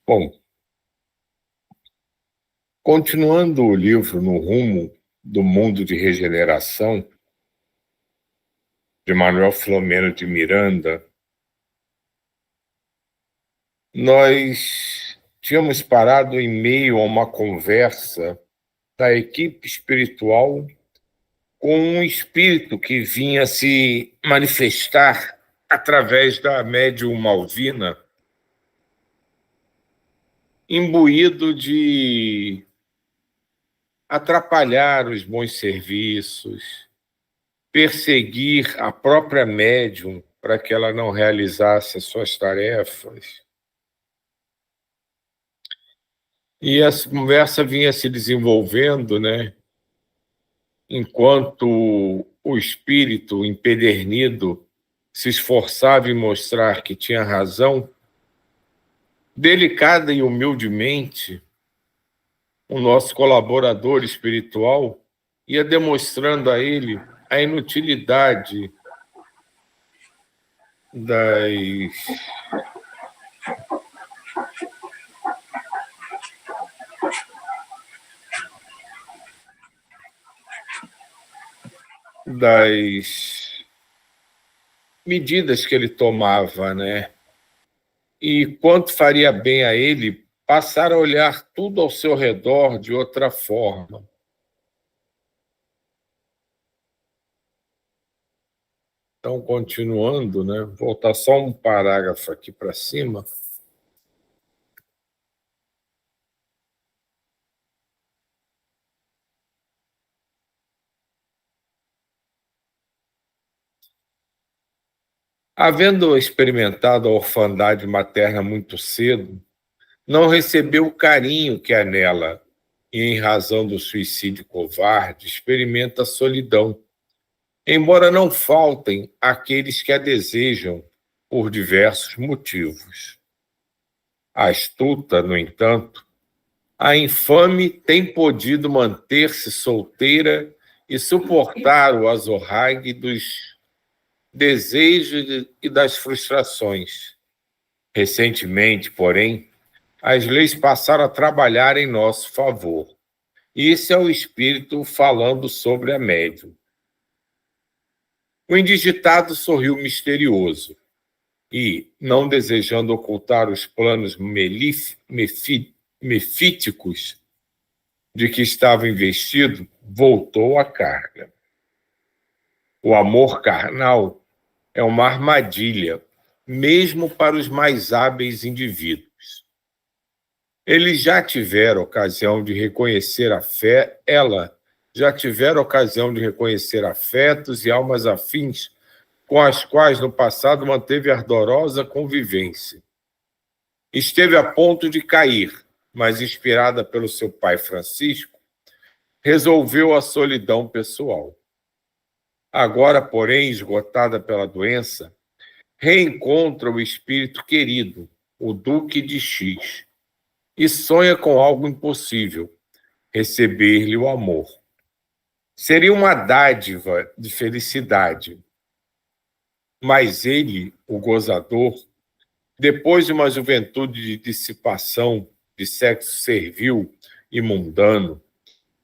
Bom, continuando o livro No Rumo do Mundo de Regeneração, de Manuel Filomeno de Miranda, nós tínhamos parado em meio a uma conversa da equipe espiritual com um espírito que vinha se manifestar através da médium Malvina, imbuído de atrapalhar os bons serviços, perseguir a própria médium para que ela não realizasse as suas tarefas. E essa conversa vinha se desenvolvendo, né? Enquanto o espírito empedernido se esforçava em mostrar que tinha razão, delicada e humildemente, o nosso colaborador espiritual ia demonstrando a ele a inutilidade das medidas que ele tomava, né? E quanto faria bem a ele passar a olhar tudo ao seu redor de outra forma. Então, continuando, né? Vou voltar só um parágrafo aqui para cima. Havendo experimentado a orfandade materna muito cedo, não recebeu o carinho que há nela e, em razão do suicídio covarde, experimenta a solidão, embora não faltem aqueles que a desejam por diversos motivos. A astuta, no entanto, a infame tem podido manter-se solteira e suportar o azorrague dos desejos e das frustrações. Recentemente, porém, as leis passaram a trabalhar em nosso favor. Isso é o espírito falando sobre a médium. O indigitado sorriu misterioso e, não desejando ocultar os planos mefíticos de que estava investido, voltou à carga. O amor carnal é uma armadilha, mesmo para os mais hábeis indivíduos. Eles já tiveram ocasião de reconhecer a fé, ela já tiveram ocasião de reconhecer afetos e almas afins com as quais no passado manteve ardorosa convivência. Esteve a ponto de cair, mas inspirada pelo seu pai Francisco, resolveu a solidão pessoal. Agora, porém, esgotada pela doença, reencontra o espírito querido, o Duque de X, e sonha com algo impossível, receber-lhe o amor. Seria uma dádiva de felicidade, mas ele, o gozador, depois de uma juventude de dissipação, de sexo servil e mundano,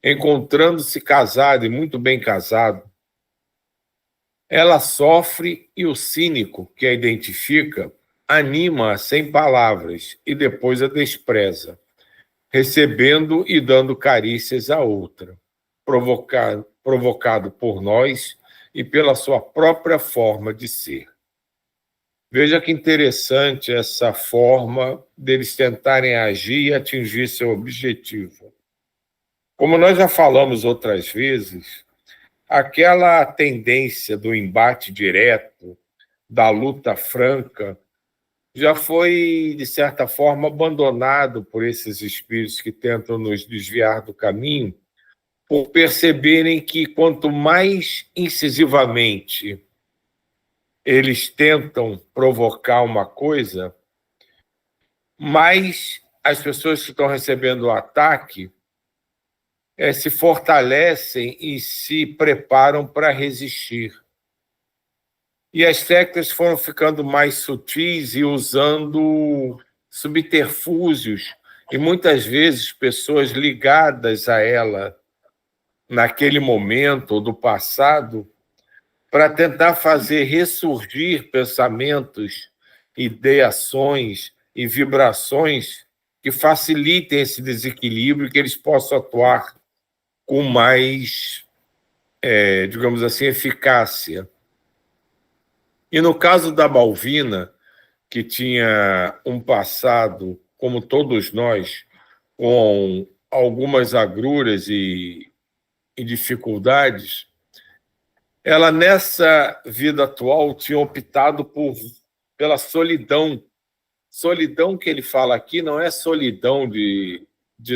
encontrando-se casado e muito bem casado, ela sofre e o cínico que a identifica anima-a sem palavras e depois a despreza, recebendo e dando carícias à outra, provocado por nós e pela sua própria forma de ser. Veja que interessante essa forma deles tentarem agir e atingir seu objetivo. Como nós já falamos outras vezes, aquela tendência do embate direto, da luta franca, já foi, de certa forma, abandonado por esses espíritos que tentam nos desviar do caminho, por perceberem que quanto mais incisivamente eles tentam provocar uma coisa, mais as pessoas que estão recebendo o ataque se fortalecem e se preparam para resistir. E as técnicas foram ficando mais sutis e usando subterfúgios e muitas vezes pessoas ligadas a ela naquele momento ou do passado para tentar fazer ressurgir pensamentos, ideações e vibrações que facilitem esse desequilíbrio, que eles possam atuar com mais, digamos assim, eficácia. E no caso da Malvina, que tinha um passado, como todos nós, com algumas agruras e dificuldades, ela, nessa vida atual, tinha optado pela solidão. Solidão que ele fala aqui não é solidão de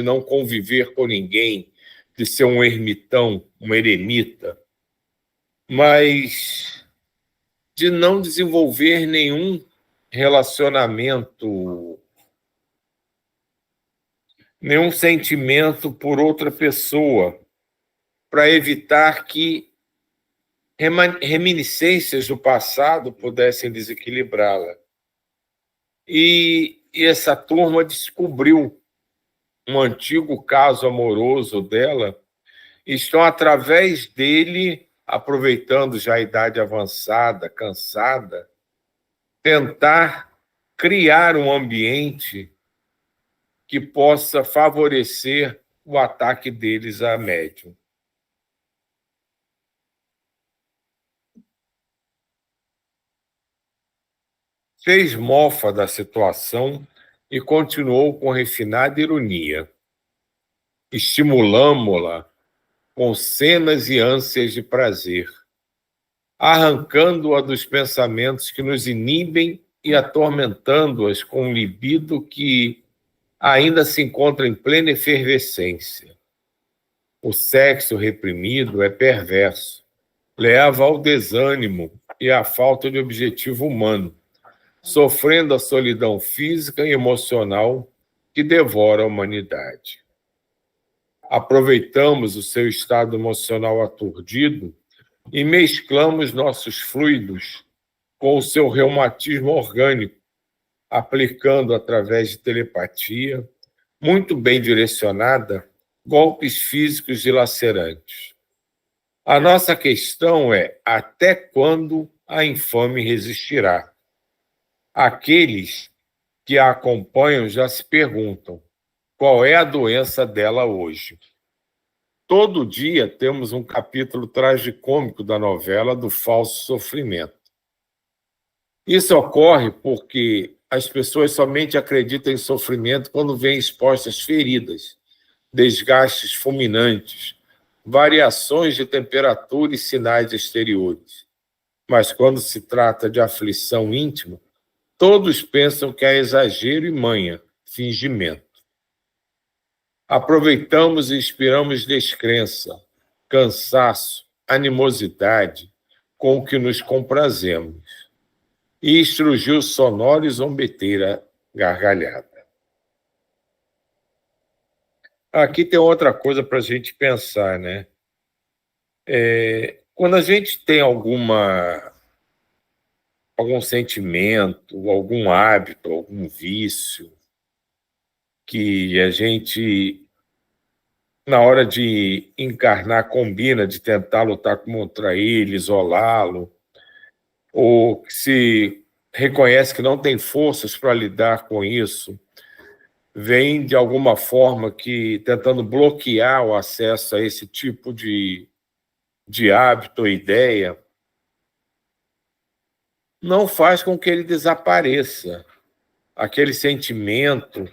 não conviver com ninguém, de ser um ermitão, um eremita, mas de não desenvolver nenhum relacionamento, nenhum sentimento por outra pessoa, para evitar que reminiscências do passado pudessem desequilibrá-la. E essa turma descobriu um antigo caso amoroso dela e estão, através dele, aproveitando já a idade avançada, cansada, tentar criar um ambiente que possa favorecer o ataque deles à médium. Fez mofa da situação e continuou com refinada ironia. Estimulamo-la com cenas e ânsias de prazer, arrancando-a dos pensamentos que nos inibem e atormentando-as com um libido que ainda se encontra em plena efervescência. O sexo reprimido é perverso, leva ao desânimo e à falta de objetivo humano, sofrendo a solidão física e emocional que devora a humanidade. Aproveitamos o seu estado emocional aturdido e mesclamos nossos fluidos com o seu reumatismo orgânico, aplicando, através de telepatia, muito bem direcionada, golpes físicos dilacerantes. A nossa questão é: até quando a infame resistirá? Aqueles que a acompanham já se perguntam: qual é a doença dela hoje? Todo dia temos um capítulo tragicômico da novela do falso sofrimento. Isso ocorre porque as pessoas somente acreditam em sofrimento quando veem expostas feridas, desgastes fulminantes, variações de temperatura e sinais exteriores. Mas quando se trata de aflição íntima, todos pensam que é exagero e manha, fingimento. Aproveitamos e inspiramos descrença, cansaço, animosidade, com o que nos comprazemos. E estrugiu sonora e zombeteira gargalhada. Aqui tem outra coisa para a gente pensar, né? Quando a gente tem algum sentimento, algum hábito, algum vício, que a gente, na hora de encarnar, combina de tentar lutar contra ele, isolá-lo, ou que se reconhece que não tem forças para lidar com isso, vem de alguma forma que tentando bloquear o acesso a esse tipo de hábito ou ideia, não faz com que ele desapareça. Aquele sentimento,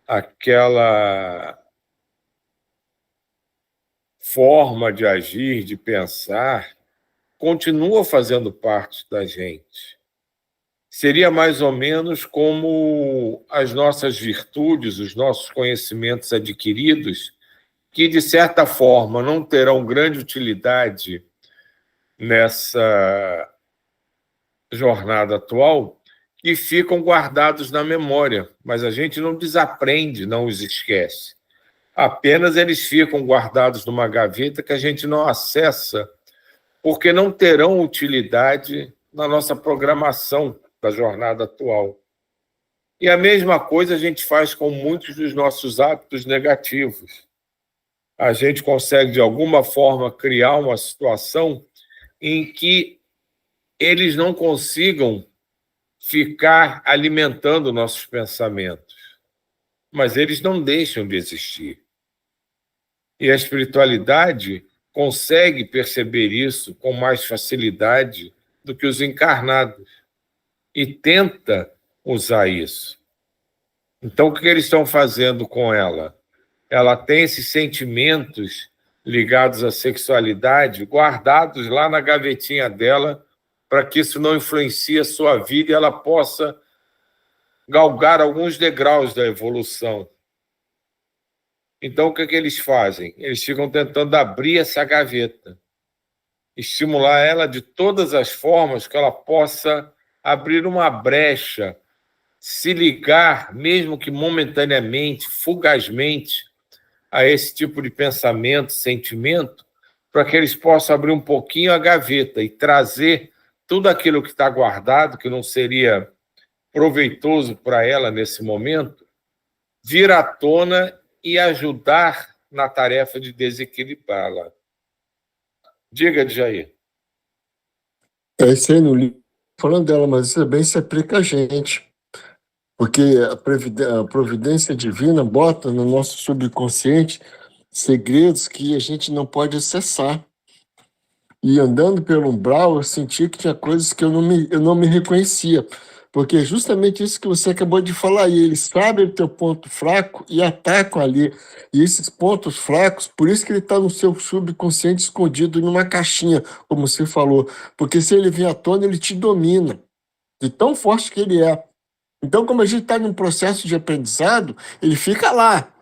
aquela forma de agir, de pensar, continua fazendo parte da gente. Seria mais ou menos como as nossas virtudes, os nossos conhecimentos adquiridos, que, de certa forma, não terão grande utilidade nessa jornada atual, e ficam guardados na memória, mas a gente não desaprende, não os esquece. Apenas eles ficam guardados numa gaveta que a gente não acessa, porque não terão utilidade na nossa programação da jornada atual. E a mesma coisa a gente faz com muitos dos nossos hábitos negativos. A gente consegue, de alguma forma, criar uma situação em que eles não consigam ficar alimentando nossos pensamentos, mas eles não deixam de existir. E a espiritualidade consegue perceber isso com mais facilidade do que os encarnados e tenta usar isso. Então, o que eles estão fazendo com ela? Ela tem esses sentimentos ligados à sexualidade guardados lá na gavetinha dela para que isso não influencie a sua vida e ela possa galgar alguns degraus da evolução. Então, o que eles fazem? Eles ficam tentando abrir essa gaveta, estimular ela de todas as formas que ela possa abrir uma brecha, se ligar, mesmo que momentaneamente, fugazmente, a esse tipo de pensamento, sentimento, para que eles possam abrir um pouquinho a gaveta e trazer tudo aquilo que está guardado, que não seria proveitoso para ela nesse momento, vir à tona e ajudar na tarefa de desequilibrá-la. Diga, Jair. É isso aí no livro, falando dela, mas isso também se aplica a gente, porque a providência divina bota no nosso subconsciente segredos que a gente não pode acessar. E andando pelo umbral, eu senti que tinha coisas que eu não me reconhecia. Porque é justamente isso que você acabou de falar aí. Eles sabem o teu ponto fraco e atacam ali. E esses pontos fracos, por isso que ele está no seu subconsciente escondido numa caixinha, como você falou. Porque se ele vir à tona, ele te domina. De tão forte que ele é. Então, como a gente está num processo de aprendizado, ele fica lá.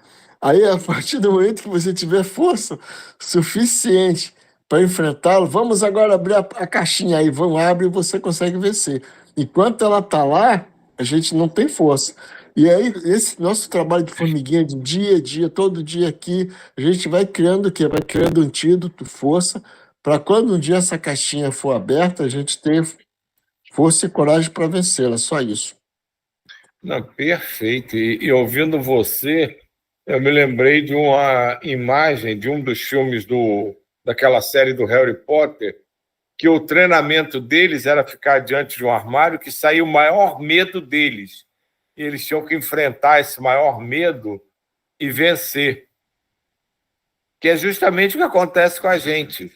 Aí, a partir do momento que você tiver força suficiente para enfrentá-lo, vamos agora abrir a caixinha aí, vamos abrir e você consegue vencer. Enquanto ela está lá, a gente não tem força. E aí, esse nosso trabalho de formiguinha, de dia a dia, todo dia aqui, a gente vai criando o quê? Vai criando antídoto, força, para quando um dia essa caixinha for aberta, a gente ter força e coragem para vencê-la, só isso. Não, perfeito. E ouvindo você, eu me lembrei de uma imagem de um dos filmes daquela série do Harry Potter, que o treinamento deles era ficar diante de um armário que saía o maior medo deles. E eles tinham que enfrentar esse maior medo e vencer. Que é justamente o que acontece com a gente.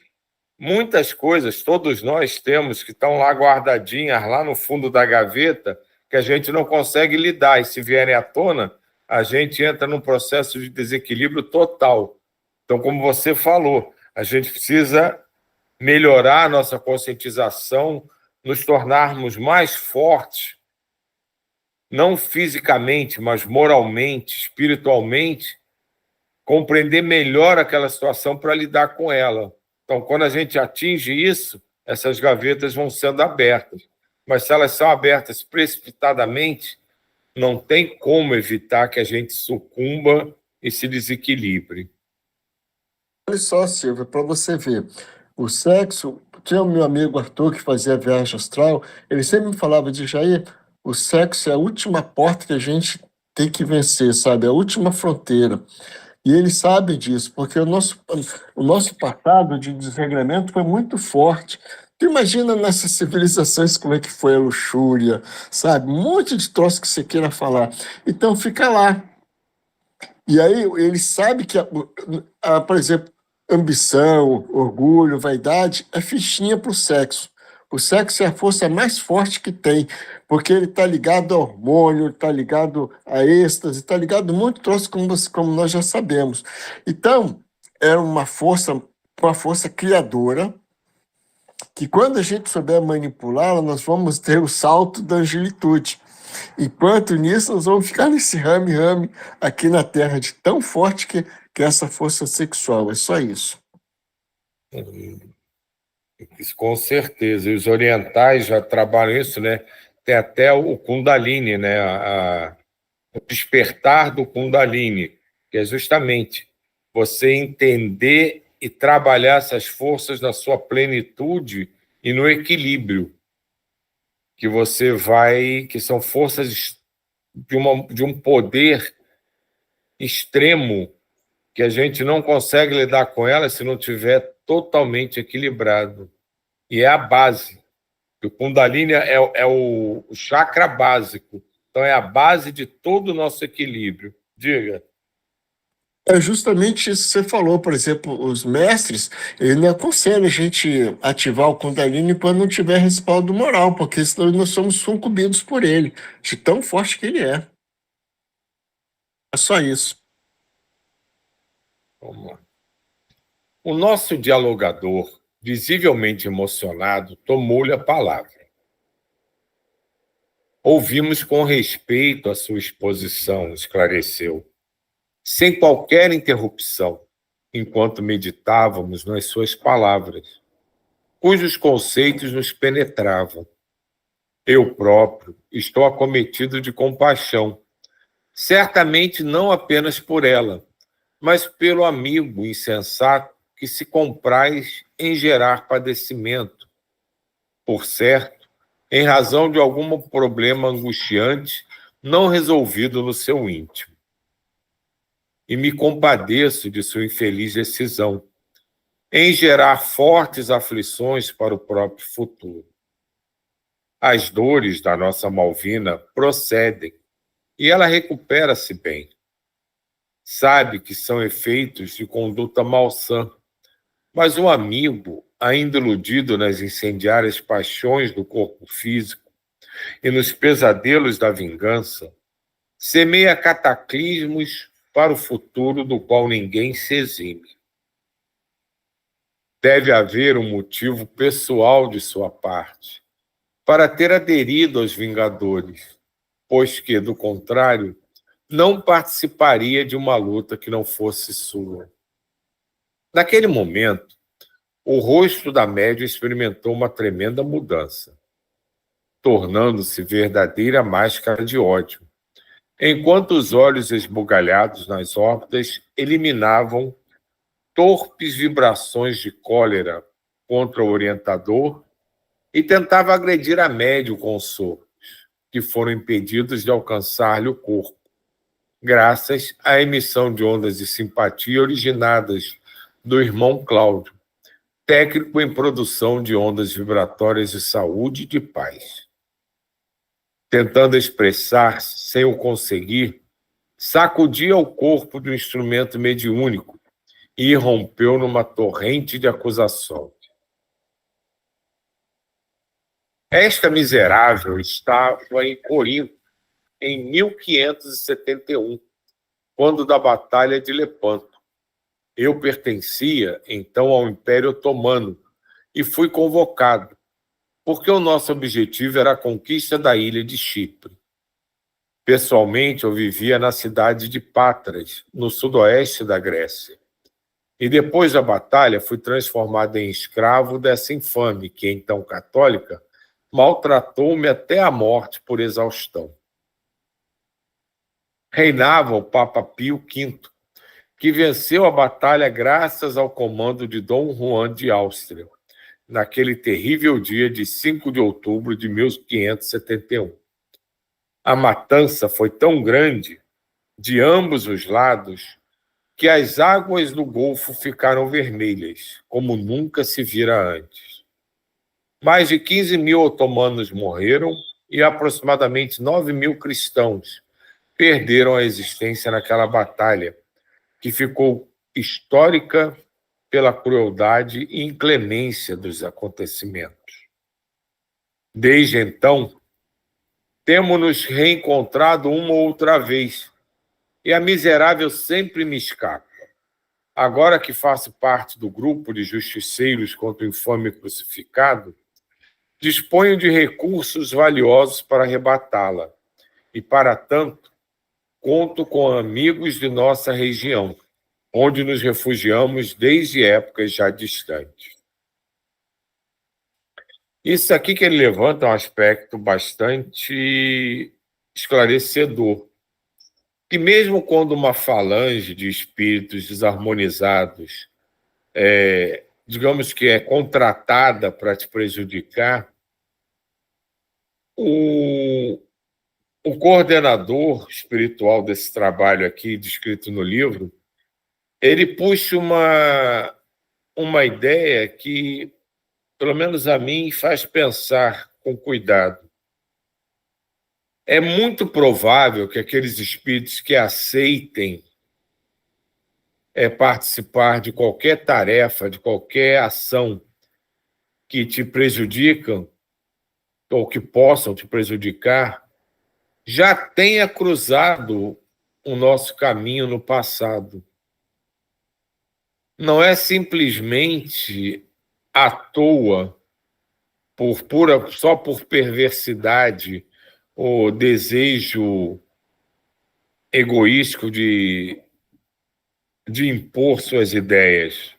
Muitas coisas, todos nós temos, que estão lá guardadinhas, lá no fundo da gaveta, que a gente não consegue lidar. E se vierem à tona, a gente entra num processo de desequilíbrio total. Então, como você falou, a gente precisa melhorar a nossa conscientização, nos tornarmos mais fortes, não fisicamente, mas moralmente, espiritualmente, compreender melhor aquela situação para lidar com ela. Então, quando a gente atinge isso, essas gavetas vão sendo abertas. Mas se elas são abertas precipitadamente, não tem como evitar que a gente sucumba e se desequilibre. Olha só, Silvia, para você ver, o sexo, tinha o meu amigo Arthur que fazia viagem astral, ele sempre me falava de Jair, o sexo é a última porta que a gente tem que vencer, sabe? É a última fronteira. E eles sabem disso, porque o nosso passado de desregramento foi muito forte. Tu imagina nessas civilizações como é que foi a luxúria, sabe? Um monte de troço que você queira falar. Então fica lá. E aí ele sabe que, por exemplo, ambição, orgulho, vaidade é fichinha para o sexo. O sexo é a força mais forte que tem, porque ele está ligado a hormônio, está ligado a êxtase, está ligado a muito troço, como nós já sabemos. Então, é uma força criadora, que quando a gente souber manipulá-la, nós vamos ter o salto da angelitude. Enquanto nisso, nós vamos ficar nesse rame-rame aqui na Terra, de tão forte que é essa força sexual. É só isso. Com certeza. E os orientais já trabalham isso, né? Tem até o Kundalini, né? O despertar do Kundalini, que é justamente você entender e trabalhar essas forças na sua plenitude e no equilíbrio, que você vai, que são forças de um poder extremo que a gente não consegue lidar com ela se não tiver totalmente equilibrado. E é a base. O Kundalini é o chakra básico. Então, é a base de todo o nosso equilíbrio. Diga. É justamente isso que você falou, por exemplo, os mestres, ele não aconselha a gente ativar o Kundalini quando não tiver respaldo moral, porque senão nós somos sucumbidos por ele, de tão forte que ele é. É só isso. Vamos lá. O nosso dialogador, visivelmente emocionado, tomou-lhe a palavra. Ouvimos com respeito a sua exposição, esclareceu, sem qualquer interrupção, enquanto meditávamos nas suas palavras, cujos conceitos nos penetravam. Eu próprio estou acometido de compaixão, certamente não apenas por ela, mas pelo amigo insensato que se compraz em gerar padecimento, por certo, em razão de algum problema angustiante não resolvido no seu íntimo. E me compadeço de sua infeliz decisão, em gerar fortes aflições para o próprio futuro. As dores da nossa Malvina procedem, e ela recupera-se bem. Sabe que são efeitos de conduta malsã, mas o amigo, ainda iludido nas incendiárias paixões do corpo físico e nos pesadelos da vingança, semeia cataclismos para o futuro do qual ninguém se exime. Deve haver um motivo pessoal de sua parte para ter aderido aos Vingadores, pois que, do contrário, não participaria de uma luta que não fosse sua. Naquele momento, o rosto da médium experimentou uma tremenda mudança, tornando-se verdadeira máscara de ódio, enquanto os olhos esbugalhados nas órbitas eliminavam torpes vibrações de cólera contra o orientador e tentava agredir a médium com socos, que foram impedidos de alcançar-lhe o corpo, graças à emissão de ondas de simpatia originadas do irmão Cláudio, técnico em produção de ondas vibratórias de saúde e de paz. Tentando expressar-se sem o conseguir, sacudia o corpo do instrumento mediúnico e irrompeu numa torrente de acusação. Esta miserável estava em Corinto em 1571, quando da Batalha de Lepanto. Eu pertencia, então, ao Império Otomano e fui convocado, porque o nosso objetivo era a conquista da ilha de Chipre. Pessoalmente, eu vivia na cidade de Patras, no sudoeste da Grécia. E depois da batalha, fui transformado em escravo dessa infame, que, então católica, maltratou-me até a morte por exaustão. Reinava o Papa Pio V, que venceu a batalha graças ao comando de Dom Juan de Áustria, naquele terrível dia de 5 de outubro de 1571. A matança foi tão grande, de ambos os lados, que as águas do Golfo ficaram vermelhas, como nunca se vira antes. Mais de 15.000 otomanos morreram e aproximadamente 9.000 cristãos perderam a existência naquela batalha, que ficou histórica pela crueldade e inclemência dos acontecimentos. Desde então, temos nos reencontrado uma ou outra vez, e a miserável sempre me escapa. Agora que faço parte do grupo de justiceiros contra o infame crucificado, disponho de recursos valiosos para arrebatá-la, e, para tanto, conto com amigos de nossa região, onde nos refugiamos desde épocas já distantes. Isso aqui que ele levanta é um aspecto bastante esclarecedor, que mesmo quando uma falange de espíritos desarmonizados, digamos que é contratada para te prejudicar, o coordenador espiritual desse trabalho aqui, descrito no livro, ele puxa uma ideia que, pelo menos a mim, faz pensar com cuidado. É muito provável que aqueles espíritos que aceitem participar de qualquer tarefa, de qualquer ação que te prejudicam ou que possam te prejudicar, já tenha cruzado o nosso caminho no passado. Não é simplesmente à toa, só por perversidade ou desejo egoístico de impor suas ideias.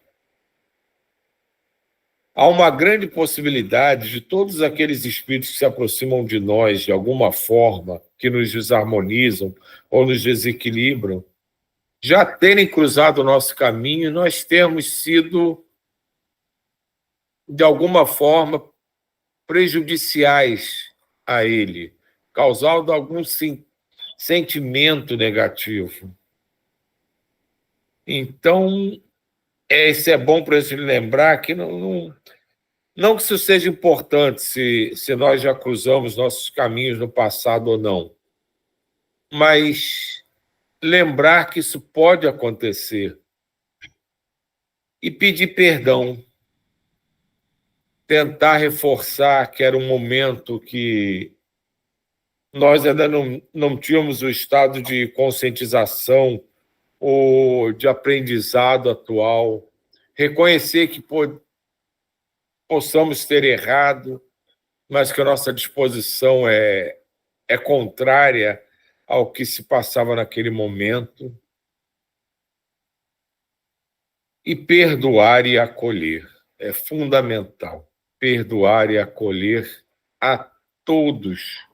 Há uma grande possibilidade de todos aqueles espíritos que se aproximam de nós de alguma forma, que nos desarmonizam ou nos desequilibram, já terem cruzado o nosso caminho e nós termos sido, de alguma forma, prejudiciais a ele, causando algum sentimento negativo. Então, isso é bom para a gente lembrar que não que isso seja importante, se nós já cruzamos nossos caminhos no passado ou não, mas lembrar que isso pode acontecer e pedir perdão, tentar reforçar que era um momento que nós ainda não tínhamos o estado de conscientização ou de aprendizado atual, reconhecer que possamos ter errado, mas que a nossa disposição é contrária ao que se passava naquele momento, e perdoar e acolher. É fundamental perdoar e acolher a todos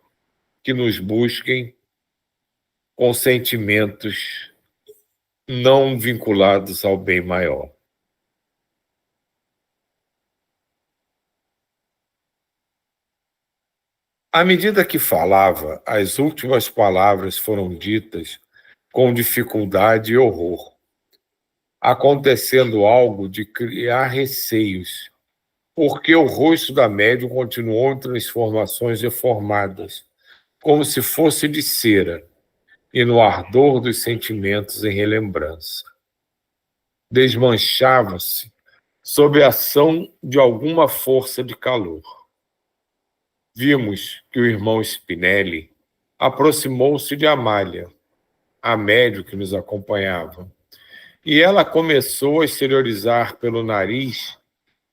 que nos busquem com sentimentos não vinculados ao bem maior. À medida que falava, as últimas palavras foram ditas com dificuldade e horror, acontecendo algo de criar receios, porque o rosto da médium continuou em transformações deformadas, como se fosse de cera, e no ardor dos sentimentos em relembrança. Desmanchava-se sob a ação de alguma força de calor. Vimos que o irmão Spinelli aproximou-se de Amália, a médium que nos acompanhava, e ela começou a exteriorizar pelo nariz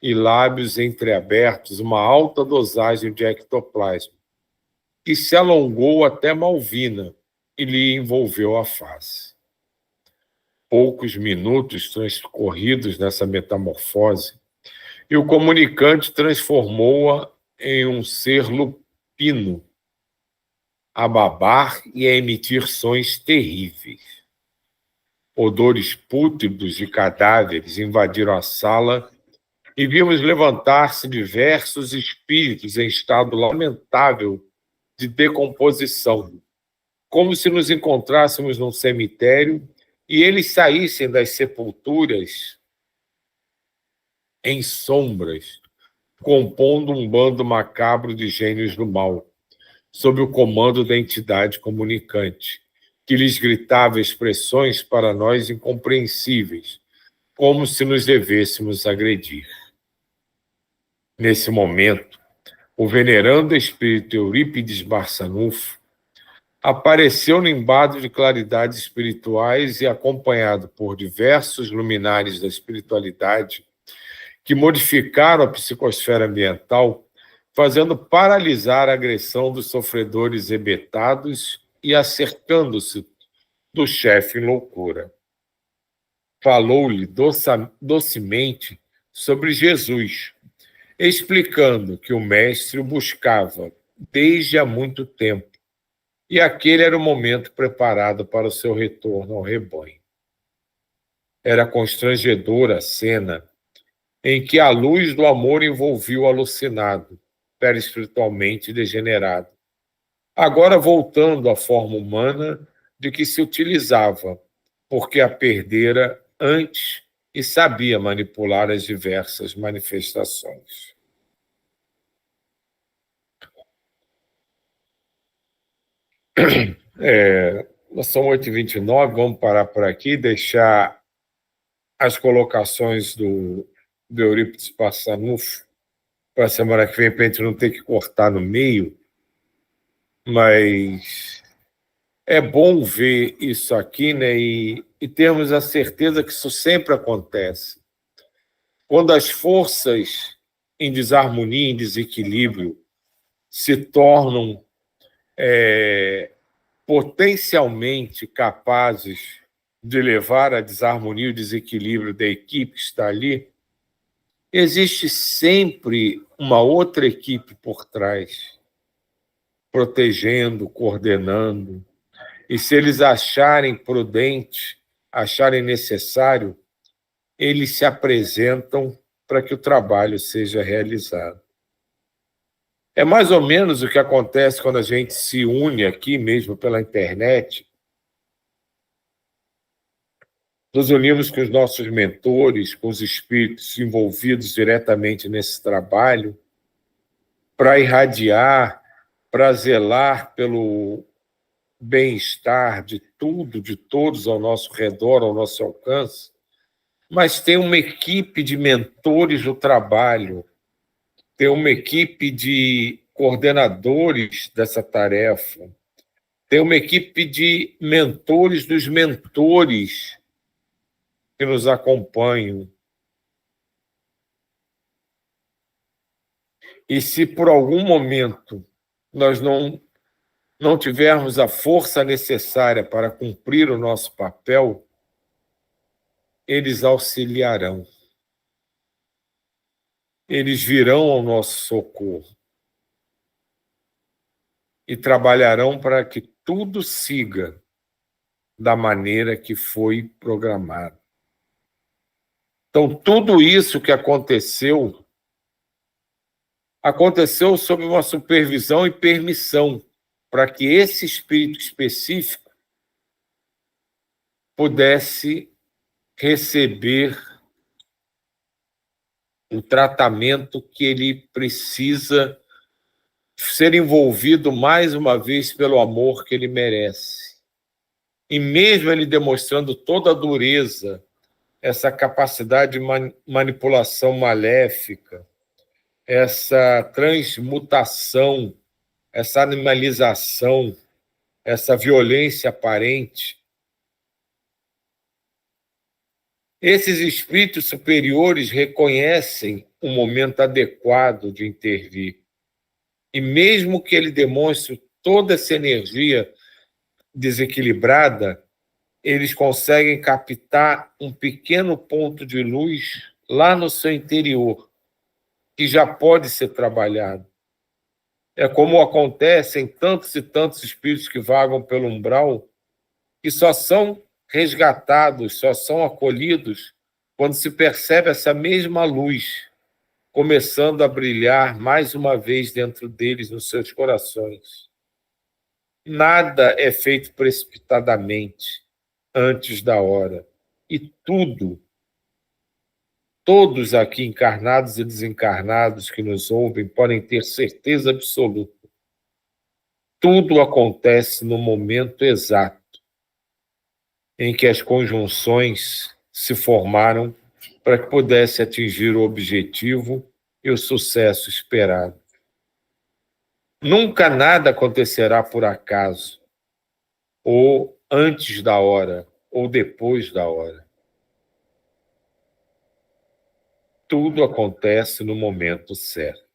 e lábios entreabertos uma alta dosagem de ectoplasma, que se alongou até Malvina e lhe envolveu a face. Poucos minutos transcorridos nessa metamorfose, e o comunicante transformou-a em um ser lupino, a babar e a emitir sons terríveis. Odores pútridos de cadáveres invadiram a sala e vimos levantar-se diversos espíritos em estado lamentável de decomposição, como se nos encontrássemos num cemitério e eles saíssem das sepulturas em sombras, compondo um bando macabro de gênios do mal, sob o comando da entidade comunicante, que lhes gritava expressões para nós incompreensíveis, como se nos devêssemos agredir. Nesse momento, o venerando espírito Eurípides Barçanufo apareceu nimbado de claridades espirituais e acompanhado por diversos luminares da espiritualidade que modificaram a psicosfera ambiental, fazendo paralisar a agressão dos sofredores hebetados e acercando-se do chefe em loucura. Falou-lhe docemente sobre Jesus, explicando que o mestre o buscava desde há muito tempo e aquele era o momento preparado para o seu retorno ao rebanho. Era constrangedora a cena em que a luz do amor envolvia o alucinado, perispiritualmente degenerado, agora voltando à forma humana de que se utilizava, porque a perdera antes e sabia manipular as diversas manifestações. São 8h29, vamos parar por aqui, deixar as colocações do Eurípides Passanufo para a semana que vem, para a gente não ter que cortar no meio, mas é bom ver isso aqui, né? E termos a certeza que isso sempre acontece. Quando as forças em desarmonia, em desequilíbrio, se tornam potencialmente capazes de levar à desarmonia e o desequilíbrio da equipe que está ali, existe sempre uma outra equipe por trás, protegendo, coordenando. E se eles acharem prudente, acharem necessário, eles se apresentam para que o trabalho seja realizado. É mais ou menos o que acontece quando a gente se une aqui mesmo pela internet. Nos unimos com os nossos mentores, com os espíritos envolvidos diretamente nesse trabalho, para irradiar, para zelar pelo bem-estar de tudo, de todos ao nosso redor, ao nosso alcance, mas tem uma equipe de mentores do trabalho, tem uma equipe de coordenadores dessa tarefa, tem uma equipe de mentores dos mentores que nos acompanham. E se por algum momento nós não tivermos a força necessária para cumprir o nosso papel, eles auxiliarão. Eles virão ao nosso socorro e trabalharão para que tudo siga da maneira que foi programado. Então, tudo isso que aconteceu sob uma supervisão e permissão para que esse espírito específico pudesse receber o tratamento que ele precisa, ser envolvido mais uma vez pelo amor que ele merece. E mesmo ele demonstrando toda a dureza, essa capacidade de manipulação maléfica, essa transmutação, essa animalização, essa violência aparente, esses espíritos superiores reconhecem o momento adequado de intervir. E mesmo que ele demonstre toda essa energia desequilibrada, eles conseguem captar um pequeno ponto de luz lá no seu interior, que já pode ser trabalhado. É como acontece em tantos e tantos espíritos que vagam pelo umbral, que só são resgatados, só são acolhidos quando se percebe essa mesma luz começando a brilhar mais uma vez dentro deles, nos seus corações. Nada é feito precipitadamente, antes da hora. E tudo, todos aqui encarnados e desencarnados que nos ouvem podem ter certeza absoluta. Tudo acontece no momento exato em que as conjunções se formaram para que pudesse atingir o objetivo e o sucesso esperado. Nunca nada acontecerá por acaso, ou antes da hora, ou depois da hora. Tudo acontece no momento certo.